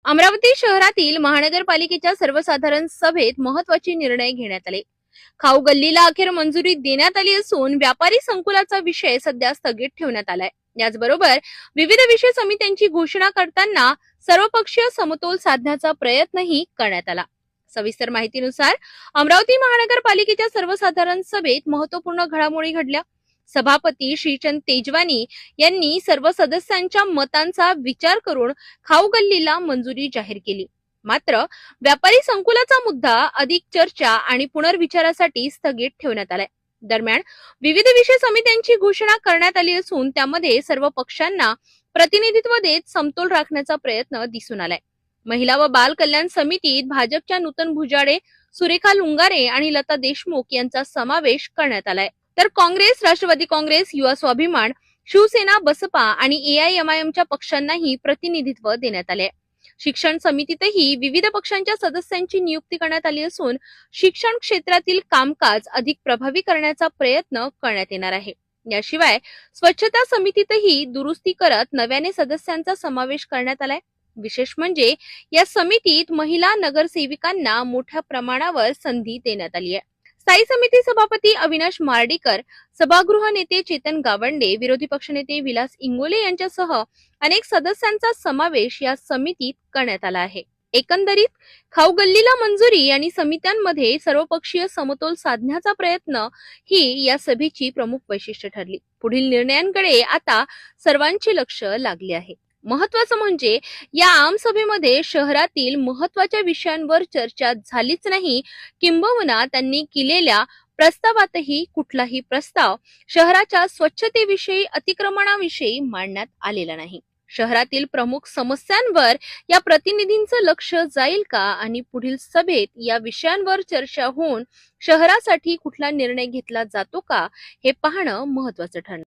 अमरावती शहरातील महानगरपालिकेच्या सर्वसाधारण सभेत महत्त्वाचे निर्णय घेण्यात आले. खाऊ गल्लीला अखेर मंजुरी देण्यात आली असून व्यापारी संकुलाचा विषय सध्या स्थगित ठेवण्यात आलाय. याचबरोबर विविध विषय समित्यांची घोषणा करताना सर्वपक्षीय समतोल साधण्याचा प्रयत्नही करण्यात आला. सविस्तर माहितीनुसार अमरावती महानगरपालिकेच्या सर्वसाधारण सभेत महत्त्वपूर्ण घडामोडी घडल्या. सभापती श्रीचंद तेजवानी यांनी सर्व सदस्यांच्या मतांचा विचार करून खाऊ गल्लीला मंजुरी जाहीर केली. मात्र व्यापारी संकुलाचा मुद्दा अधिक चर्चा आणि पुनर्विचारासाठी स्थगित ठेवण्यात आलाय. दरम्यान विविध विषय समित्यांची घोषणा करण्यात आली असून त्यामध्ये सर्व पक्षांना प्रतिनिधित्व देत समतोल राखण्याचा प्रयत्न दिसून आलाय. महिला व बाल कल्याण समितीत भाजपच्या नूतन भुजाडे, सुरेखा लुंगारे आणि लता देशमुख यांचा समावेश करण्यात आलाय. तर काँग्रेस, राष्ट्रवादी काँग्रेस, युवा स्वाभिमान, शिवसेना, बसपा आणि AIMIMच्या पक्षांनाही प्रतिनिधित्व देण्यात आले. शिक्षण समितीतही विविध पक्षांच्या सदस्यांची नियुक्ती करण्यात आली असून शिक्षण क्षेत्रातील कामकाज अधिक प्रभावी करण्याचा प्रयत्न करण्यात येणार आहे. याशिवाय स्वच्छता समितीतही दुरुस्ती करत नव्याने सदस्यांचा समावेश करण्यात आलाय. विशेष म्हणजे या समितीत महिला नगरसेविकांना मोठ्या प्रमाणावर संधी देण्यात आली आहे. स्थायी समिती सभापती अविनाश मार्डीकर, सभागृह नेते चेतन गावंडे, विरोधी पक्षनेते विलास इंगोले यांच्यासह अनेक सदस्यांचा समावेश या समितीत करण्यात आला आहे. एकंदरीत खाऊ गल्लीला मंजुरी आणि समित्यांमध्ये सर्वपक्षीय समतोल साधण्याचा प्रयत्न ही या सभेची प्रमुख वैशिष्ट्य ठरली. पुढील निर्णयांकडे आता सर्वांचे लक्ष लागले आहे. महत्वाचं म्हणजे या आमसभेमध्ये शहरातील महत्वाच्या विषयांवर चर्चा झालीच नाही, किंबहुना त्यांनी केलेल्या प्रस्तावातही कुठलाही प्रस्ताव शहराच्या स्वच्छतेविषयी, अतिक्रमणाविषयी मांडण्यात आलेला नाही. शहरातील प्रमुख समस्यांवर या प्रतिनिधींचं लक्ष जाईल का आणि पुढील सभेत या विषयांवर चर्चा होऊन शहरासाठी कुठला निर्णय घेतला जातो का हे पाहणं महत्वाचं ठरणार.